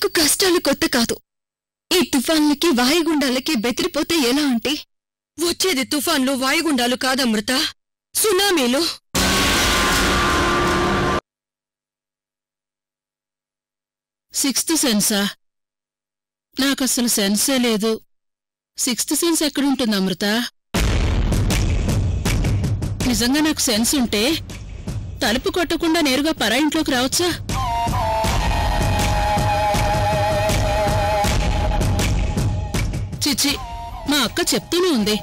నాకు కష్టాలు కొత్త కాదు. ఈ తుఫాన్లకి వాయుగుండాలకి బెదిరిపోతే ఎలా అంటే? వచ్చేది తుఫాన్లు వాయుగుండాలు కాదమృత, సునామీలు. సిక్స్త్ సెన్సా? నాకసలు సెన్సే లేదు. సిక్స్త్ సెన్స్ ఎక్కడుంటుంది అమృత? నిజంగా నాకు సెన్స్ ఉంటే తలుపు కొట్టకుండా నేరుగా పరాయింట్లోకి రావచ్చా? చిచి, మా అక్క చెప్తూనే ఉంది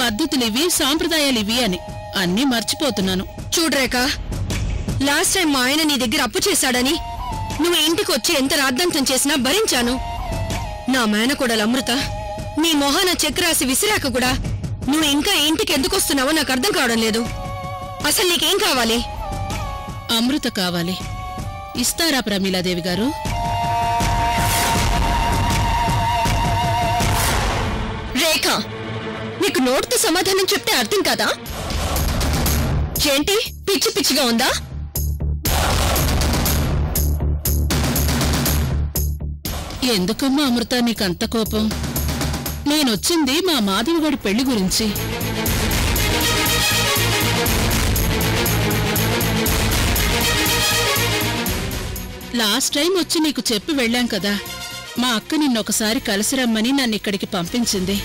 పద్ధతులివి సాంప్రదాయాలివి అని. అన్నీ మర్చిపోతున్నాను. చూడ్రేక, లాస్ట్ టైం మా ఆయన నీ దగ్గర అప్పు చేశాడని నువ్వు ఇంటికొచ్చి ఎంత రాద్ధాంతం చేసినా భరించాను. నా మేనకోడలు అమృత నీ మొహాన చెక్ రాసి విసిరాక కూడా నువ్వు ఇంకా ఇంటికి ఎందుకొస్తున్నావో నాకు అర్థం కావడం లేదు. అసలు నీకేం కావాలి? అమృత కావాలి. ఇస్తారా ప్రమీలాదేవి గారు? రేఖ, నీకు నోటితో సమాధానం చెప్తే అర్థం కాదా? ఏంటి పిచ్చి పిచ్చిగా ఉందా? ఎందుకమ్మా అమృత నీకంత కోపం? నేనొచ్చింది మా మాధవిగాడి పెళ్లి గురించి. లాస్ట్ టైం వచ్చి నీకు చెప్పి వెళ్ళాం కదా, మా అక్క నిన్నొకసారి కలిసి రమ్మని నన్నిక్కడికి పంపించింది.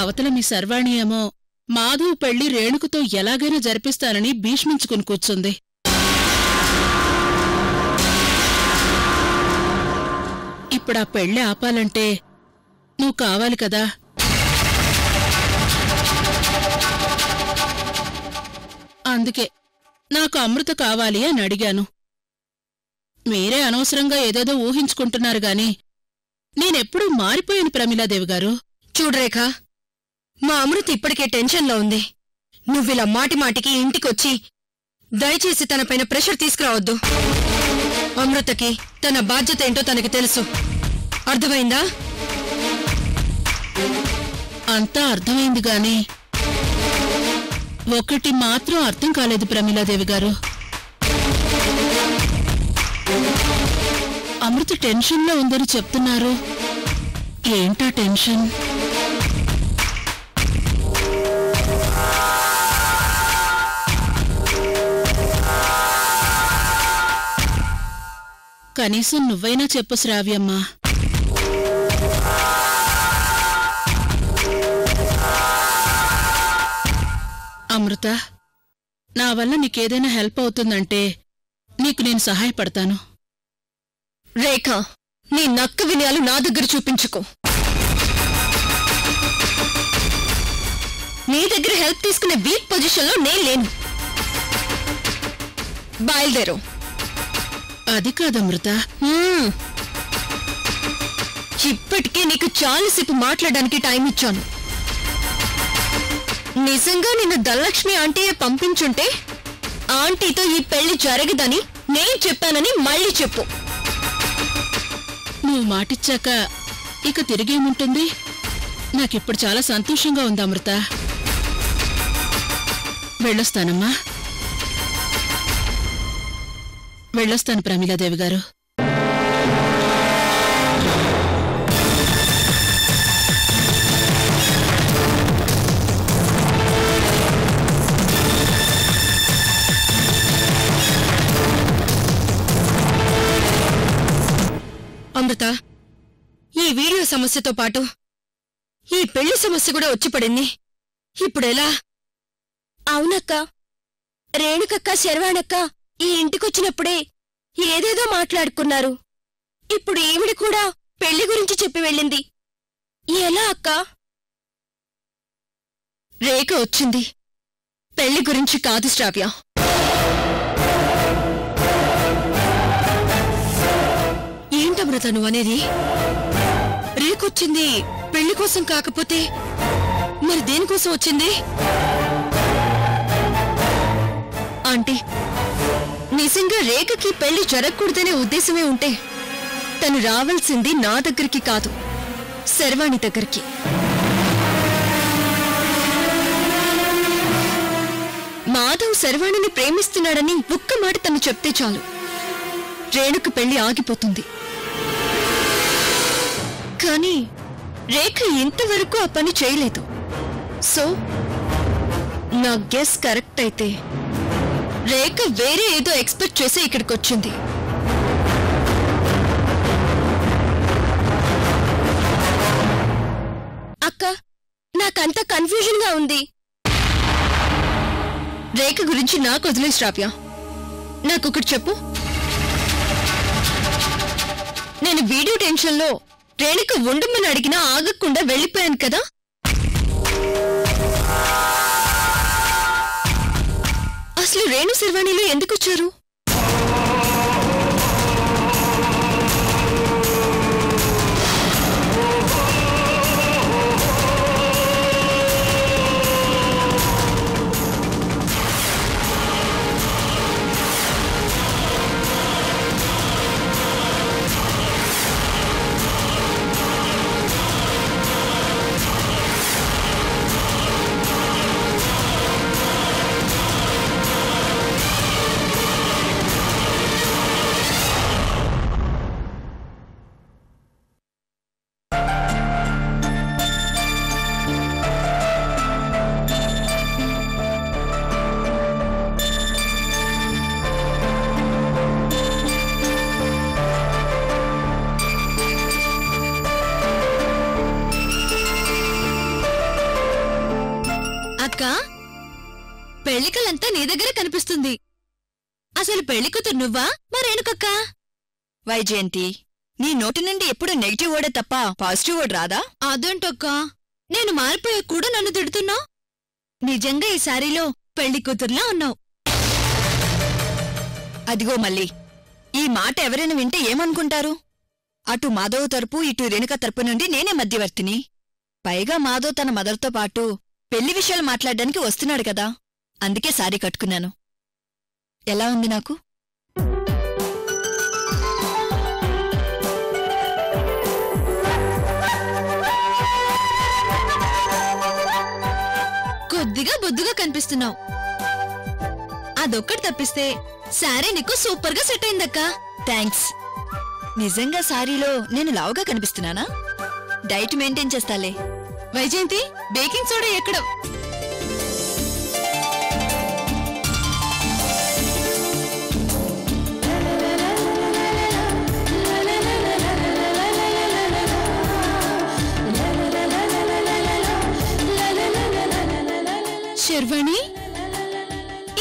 అవతల మీ సర్వాణి ఏమో మాధవ్ పెళ్లి రేణుకుతో ఎలాగైనా జరిపిస్తానని భీష్మించుకుని కూర్చుంది. ఇప్పుడా పెళ్లి ఆపాలంటే నువ్వు కావాలి కదా. అందుకే నాకు అమృత కావాలి అని అడిగాను. మీరే అనవసరంగా ఏదేదో ఊహించుకుంటున్నారు గాని నేనెప్పుడూ మారిపోయాను ప్రమీలాదేవి గారు. చూడ్రేఖ, మా అమృత ఇప్పటికే టెన్షన్లో ఉంది. నువ్విలా మాటిమాటికి ఇంటికొచ్చి దయచేసి తనపైన ప్రెషర్ తీసుకురావద్దు. అమృతకి తన బాధ్యత ఏంటో తనకి తెలుసు. అర్థమైందా? అంతా అర్థమైంది గాని ఒకటి మాత్రం అర్థం కాలేదు ప్రమీలాదేవి గారు. అమృత టెన్షన్లో ఉందని చెప్తున్నారు. ఏంటా టెన్షన్? కనీసం నువ్వైనా చెప్పు శ్రావ్యమ్మా. అమృత, నా వల్ల నీకేదైనా హెల్ప్ అవుతుందంటే నీకు నేను సహాయపడతాను. రేఖ, నీ నక్క వినయాలు నా దగ్గర చూపించుకో. నీ దగ్గర హెల్ప్ తీసుకునే వీక్ పొజిషన్లో నేను లేను. బయలుదేరు. అది కాదమృత. ఇప్పటికే నీకు చాలాసేపు మాట్లాడడానికి టైం ఇచ్చాను. నిజంగా నిన్ను ధనలక్ష్మి ఆంటీయే పంపించుంటే ఆంటీతో ఈ పెళ్లి జరగదని నేను చెప్పానని మళ్ళీ చెప్పు. నువ్వు మాటిచ్చాక ఇక తిరిగేముంటుంది? నాకిప్పుడు చాలా సంతోషంగా ఉంది అమృత. వెళ్ళొస్తానమ్మా. వెళ్ళొస్తాను ప్రమీలాదేవి గారు. అమృత, ఈ వీడియో సమస్యతో పాటు ఈ పెళ్లి సమస్య కూడా వచ్చి పడింది. ఇప్పుడెలా? అవునక్క, రేణుకక్క శర్వాణక్క ఈ ఇంటికొచ్చినప్పుడే ఏదేదో మాట్లాడుకున్నారు. ఇప్పుడు ఈవిడ కూడా పెళ్లి గురించి చెప్పి వెళ్ళింది. ఎలా అక్క? రేఖ వచ్చింది పెళ్లి గురించి కాదు శ్రావ్య. ఏంటమృత నువ్వనేది? రేకొచ్చింది పెళ్లి కోసం కాకపోతే మరి దేనికోసం వచ్చింది? ఆంటీ, నిజంగా రేఖకి పెళ్లి జరగకూడదనే ఉద్దేశమే ఉంటే తను రావాల్సింది నా దగ్గరికి కాదు, శర్వాణి దగ్గరికి. మాధవ్ శర్వాణిని ప్రేమిస్తున్నాడని ఒక్క మాట తను చెప్తే చాలు, రేణుకు పెళ్లి ఆగిపోతుంది. కానీ రేఖ ఇంతవరకు ఆ పని చేయలేదు. సో నా గెస్ కరెక్ట్ అయితే రేఖ వేరే ఏదో ఎక్స్పెక్ట్ చేసి ఇక్కడికి వచ్చింది. అక్క, నాకంతా కన్ఫ్యూజన్ గా ఉంది. రేఖ గురించి నాకు వదిలే శ్రావ్య, నాకొకటి చెప్పు. నేను వీడియో టెన్షన్లో రేణుక ఉండమని అడిగినా ఆగకుండా వెళ్ళిపోయాను కదా. అసలు రేణు శర్వాణిలో ఎందుకొచ్చారు? పెళ్లికలంతా నీ దగ్గర కనిపిస్తుంది. అసలు పెళ్లి కూతురు నువ్వా మరేనుకక్క? వైజయంతి, నీ నోటి నుండి ఎప్పుడు నెగిటివ్ వర్డే తప్ప పాజిటివ్ వర్డ్ రాదా? అదేంటక్క, నేను మారిపోయా కూడా నన్ను తిడుతున్నావు. నిజంగా ఈ సారీలో పెళ్లి కూతురులా ఉన్నావు. అదిగో మళ్ళీ ఈ మాట ఎవరైనా వింటే ఏమనుకుంటారు? అటు మాధవ్ తరపు ఇటు రేణుక తరపు నుండి నేనే మధ్యవర్తిని. పైగా మాధవ్ తన మదర్తో పాటు పెళ్లి విషయాలు మాట్లాడడానికి వస్తున్నాడు కదా, అందుకే సారీ కట్టుకున్నాను. ఎలా ఉంది నాకు? కొద్దిగా బొద్దుగా కనిపిస్తున్నావు. అదొక్కటి తప్పిస్తే సారీ నీకు సూపర్ గా సెట్ అయిందక్కా. థ్యాంక్స్. నిజంగా సారీలో నేను లావుగా కనిపిస్తున్నానా? డైట్ మెయింటైన్ చేస్తాలే. వైజయంతి, బేకింగ్ సోడా ఎక్కడం? శర్వాణి,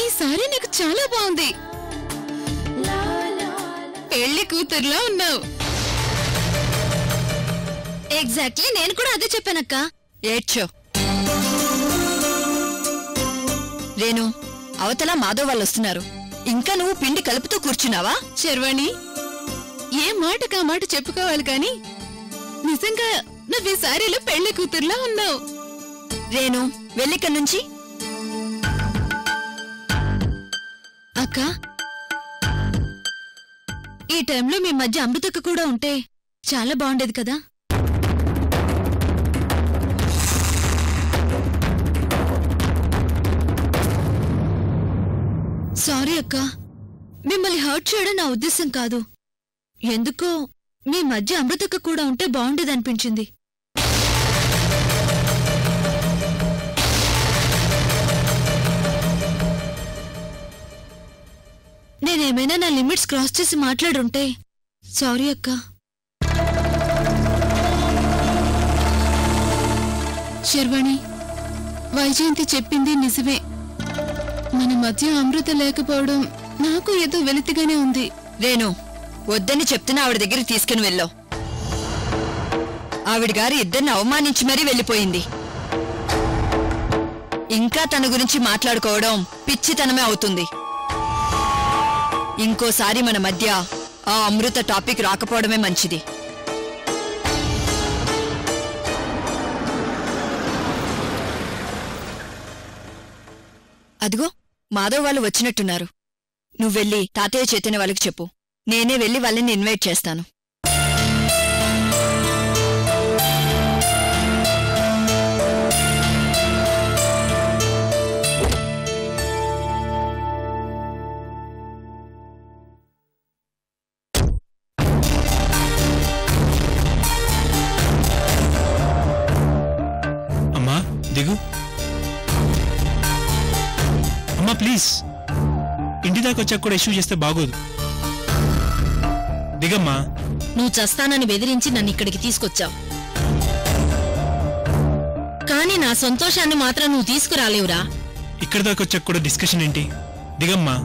ఈ సారీ నీకు చాలా బాగుంది. పెళ్లి కూతురులా ఉన్నావు. ఎగ్జాక్ట్లీ, నేను కూడా అదే చెప్పానక్క. ఏడ్చో. రేణు, అవతల మాధవ్ వాళ్ళు వస్తున్నారు. ఇంకా నువ్వు పిండి కలుపుతూ కూర్చున్నావా? శర్వాణి, ఏ మాటకా మాట చెప్పుకోవాలి కాని నిజంగా నువ్వు ఈ సారీలో పెళ్లి కూతురులా ఉన్నావు. రేణు, వెళ్ళిక్కడి నుంచి. అక్క, ఈ టైంలో మీ మధ్య అమృతక్క కూడా ఉంటే చాలా బాగుండేది కదా. సారీ అక్క, మిమ్మల్ని హర్ట్ చేయడం నా ఉద్దేశం కాదు. ఎందుకో మీ మధ్య అమృతక్క కూడా ఉంటే బాగుండేదనిపించింది. నేనేమైనా నా లిమిట్స్ క్రాస్ చేసి మాట్లాడుంటే సారీ అక్క. శర్వాణి, వైజయంతి చెప్పింది నిజమే. మన మధ్య అమృత లేకపోవడం నాకు ఏదో వెలితిగానే ఉంది. రేణు, వద్దని చెప్తున్నా ఆవిడ దగ్గరికి తీసుకుని వెళ్ళావు. ఆవిడ గారు ఇద్దరిని అవమానించి మరీ వెళ్ళిపోయింది. ఇంకా తన గురించి మాట్లాడుకోవడం పిచ్చితనమే అవుతుంది. ఇంకోసారి మన మధ్య ఆ అమృత టాపిక్ రాకపోవడమే మంచిది. అదిగో మాధవ్ వాళ్ళు వచ్చినట్టున్నారు. నువ్వెళ్ళి తాతయ్య చైతన్య వాళ్ళకి చెప్పు. నేనే వెళ్ళి వాళ్ళని ఇన్వైట్ చేస్తాను. ప్లీజ్ ఇంటి దాకా వచ్చాక కూడా ఇష్యూ చేస్తే బాగోదు. దిగమ్మా. నువ్వు చస్తానని బెదిరించి నన్ను ఇక్కడికి తీసుకొచ్చావు, కానీ నా సంతోషాన్ని మాత్రం నువ్వు తీసుకురాలేవురా. ఇక్కడ దాకా వచ్చాక కూడా డిస్కషన్ ఏంటి? దిగమ్మా.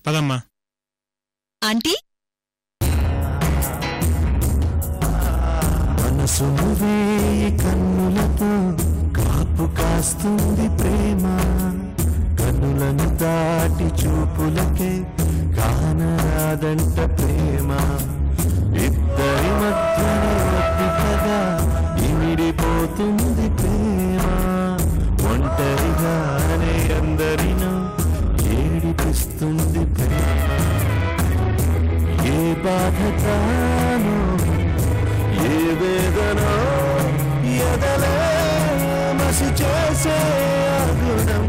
పదమ్మా. ఆంటీ, మనసు కన్నులతో కాపు కాస్తుంది ప్రేమ, కన్నులను దాటి చూపులకే కానరాదంట ప్రేమ, ఇద్దరి మధ్యనే ఒప్పికగా ఇమిడిపోతుంది ప్రేమ, ఒంటరిగానే అందరినో ఏడిపిస్తుంది ప్రేమ, ఏ బాధ తానో ఏ వేదనో ఎదలే మసి చేసే గుణం.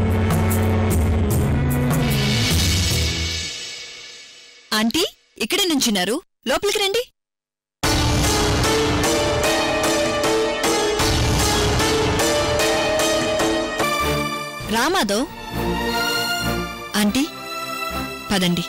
ఆంటీ ఇక్కడే నుంచున్నారు, లోపలికి రండి. రామాధవ్. ఆంటీ పదండి.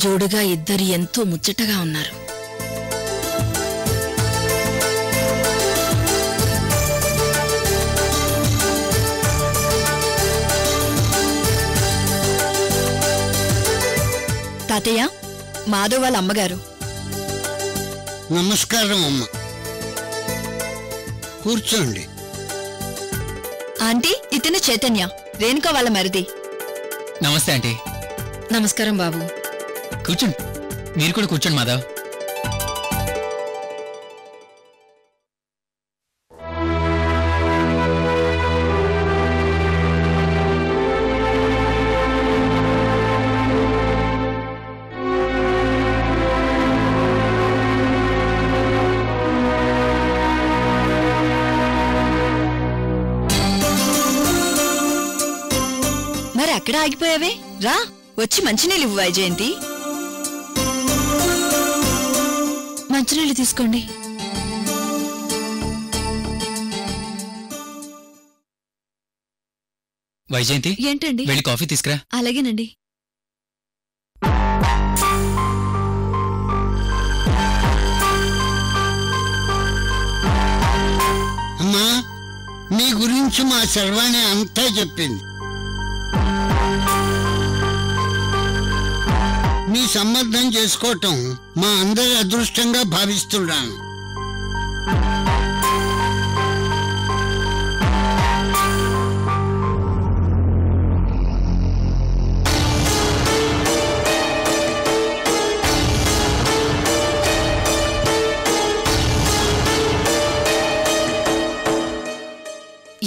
జోడుగా ఇద్దరు ఎంతో ముచ్చటగా ఉన్నారు. తాతయ్య, మాధవ్ వాళ్ళ అమ్మగారు. నమస్కారం అమ్మ, కూర్చోండి. ఆంటీ ఇతను చైతన్య, రేణుక వాళ్ళ మరిది. నమస్తే ఆంటీ. నమస్కారం బాబు. కూర్చోండి, మీరు కూడా కూర్చోండి మాధవ్. మరి అక్కడ ఆగిపోయావే, రా వచ్చి మంచినీళ్ళు ఇవ్వు వైజయంతి. మంచినీళ్ళు తీసుకోండి. వైజయంతి, ఏంటండి? వెళ్ళి కాఫీ తీసుకురా. అలాగేనండి. అమ్మా, మీ గురించి మా శర్వాణి అంతా చెప్పింది. మీ సంబంధం చేసుకోవటం మా అందరి అదృష్టంగా భావిస్తున్నాను.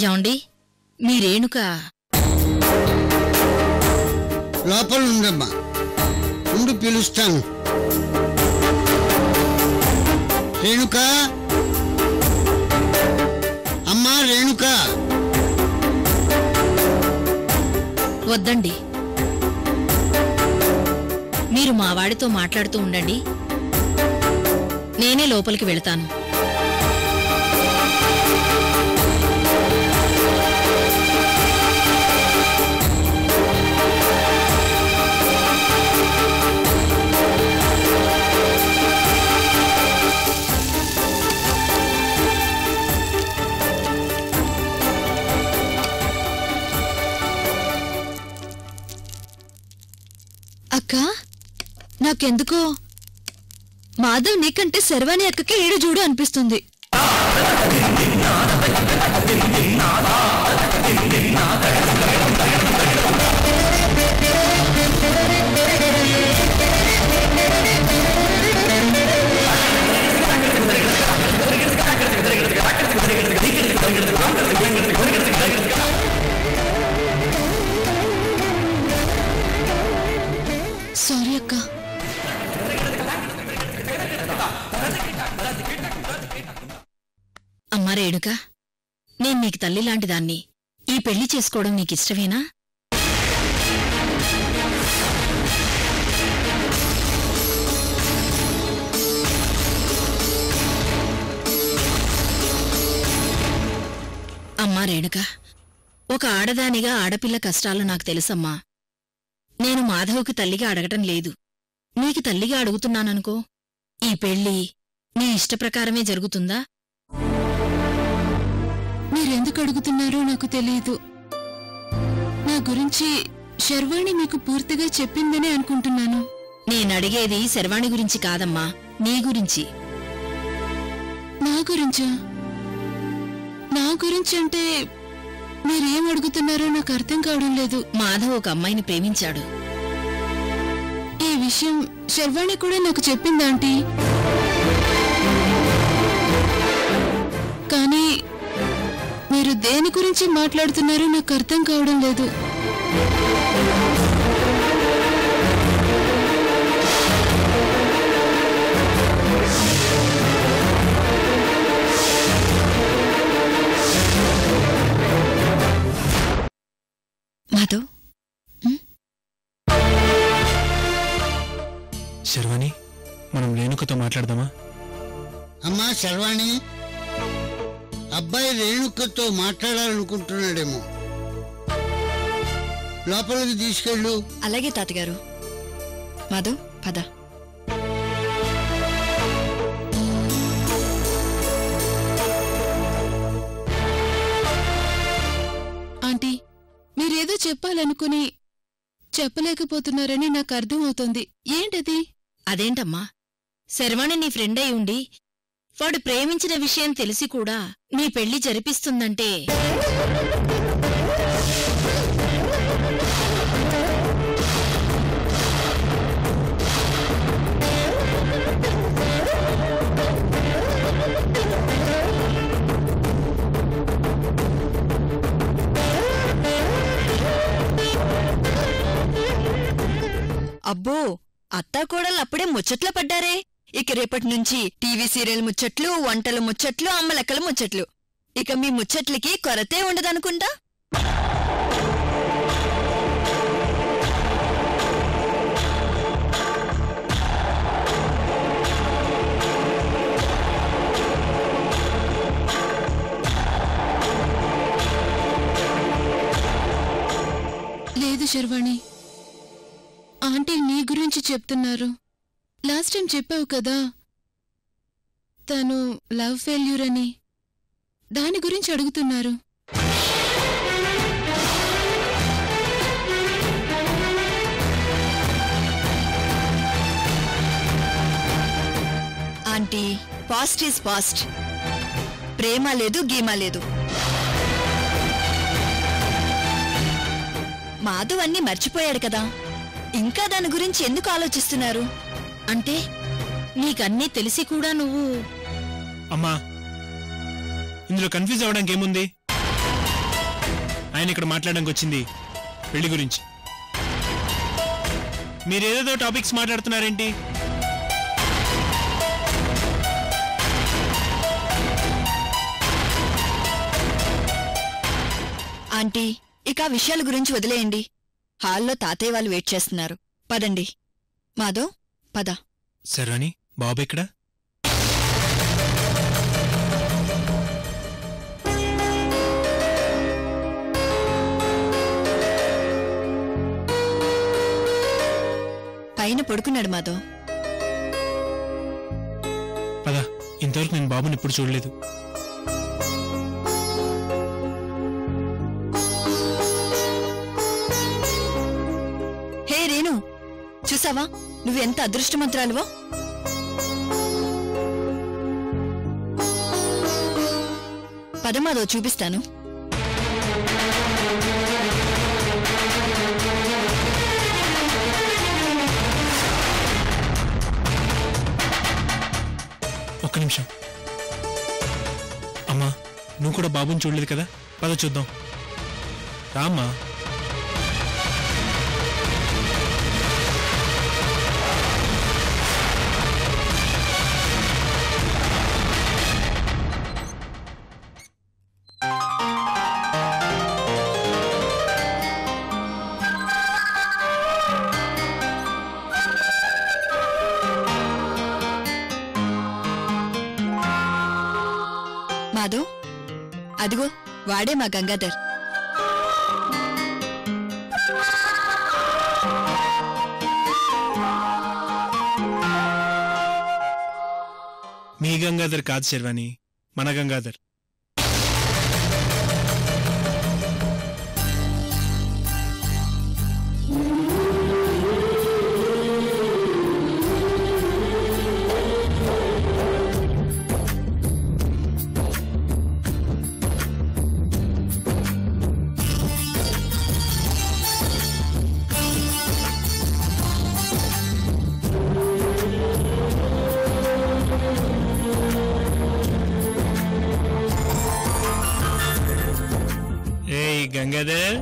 యాండి, మీ రేణుక లోపల ఉందమ్మా, ఉండు పిలుస్తాను. రేణుక, అమ్మా రేణుక. వద్దండి, మీరు మా వాడితో మాట్లాడుతూ ఉండండి, నేనే లోపలికి వెళతాను. అక్క నాకెందుకో మాధవ్ నీకంటే శర్వాణి అక్కకి ఏడు చూడు అనిపిస్తుంది. సారీ అక్క. అమ్మా రేణుక, నేను నీకు తల్లి లాంటిదాన్ని. ఈ పెళ్లి చేసుకోవడం నీకిష్టమేనా? అమ్మా రేణుక, ఒక ఆడదానిగా ఆడపిల్ల కష్టాలు నాకు తెలుసమ్మా. నేను మాధవ్కి తల్లిగా అడగటం లేదు, నీకు తల్లిగా అడుగుతున్నాననుకో. ఈ పెళ్లి నీ ఇష్టప్రకారమే జరుగుతుందా? మీరెందుకు అడుగుతున్నారో నాకు తెలియదు. నా గురించి శర్వాణి మీకు పూర్తిగా చెప్పిందనే అనుకుంటున్నాను. నేనడిగేది శర్వాణి గురించి కాదమ్మా, నీ గురించి. నా గురించా? నా గురించి అంటే మీరేం అడుగుతున్నారో నాకు అర్థం కావడం లేదు. మాధవ్ ఒక అమ్మాయిని ప్రేమించాడు. ఈ విషయం శర్వాణి కూడా నాకు చెప్పింది ఆంటీ. కానీ మీరు దేని గురించి మాట్లాడుతున్నారో నాకు అర్థం కావడం లేదు. మాధవ్, శర్వాణి, మనం రేణుకతో మాట్లాడదామా? అమ్మా శర్వాణి, అబ్బాయి రేణుకతో మాట్లాడాలనుకుంటున్నాడేమో. లోపలికి తీసుకెళ్ళు. అలాగే తాతగారు. మాధవ్ పద. ఆంటీ, మీరేదో చెప్పాలనుకుని చెప్పలేకపోతున్నారని నాకు అర్థమవుతోంది. ఏంటది? అదేంటమ్మా, శర్వాణి నీ ఫ్రెండ్ అయి ఉండి వాడు ప్రేమించిన విషయం తెలిసి కూడా నీ పెళ్లి జరిపిస్తుందంటే అబ్బో, అత్తాకోడలు అప్పుడే ముచ్చట్లో పడ్డారే. ఇక రేపటి నుంచి టీవీ సీరియల్ ముచ్చట్లు, వంటల ముచ్చట్లు, అమ్మలెక్కల ముచ్చట్లు. ఇక మీ ముచ్చట్లకి కొరతే ఉండదనుకుంటా. లేదు శర్వాణి, ఆంటీ నీ గురించి చెప్తున్నారు. లాస్ట్ టైం చెప్పావు కదా తను లవ్ ఫెయిల్యూర్ అని. దాని గురించి అడుగుతున్నారు. Aunty, past is past. ప్రేమ లేదు, గీమా లేదు. మాధవ్ అన్నీ మర్చిపోయాడు కదా, ఇంకా దాని గురించి ఎందుకు ఆలోచిస్తున్నారు? అంటే నీకన్నీ తెలిసి కూడా నువ్వు... అమ్మా, ఇందులో కన్ఫ్యూజ్ అవ్వడానికి ఏముంది? ఆయన ఇక్కడ మాట్లాడడానికి వచ్చింది పెళ్లి గురించి. మీరేదేదో టాపిక్స్ మాట్లాడుతున్నారేంటి? ఆంటీ, ఇక విషయాల గురించి వదిలేయండి. హాల్లో తాతయ్య వాళ్ళు వెయిట్ చేస్తున్నారు. పదండి. మాధవ్ పద. శర్వాణి, బాబు ఎక్కడా? పైన పడుకున్నాడు మాధవ్. పద. ఇంతవరకు నేను బాబుని ఎప్పుడు చూడలేదు. హే రేణు, చూసావా నువ్వెంత అదృష్టమంత్రాలువో. పదమాదో చూపిస్తాను. ఒక్క నిమిషం. అమ్మా నువ్వు కూడా బాబుని చూడలేదు కదా, పద చూద్దాం. రామ్మా. మాధవ్, అదిగో వాడే మా గంగాధర్. మీ గంగాధర్ కాదు శర్వాణి, మన గంగాధర్. గంగాధర్,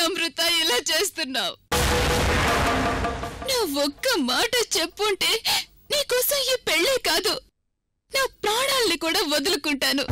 అమృత ఇలా చేస్తున్నావు? నా ఒక్క మాట చెప్పుంటే నీకోసం ఈ పెళ్ళే కాదు, నా ప్రాణాల్ని కూడా వదులుకుంటాను.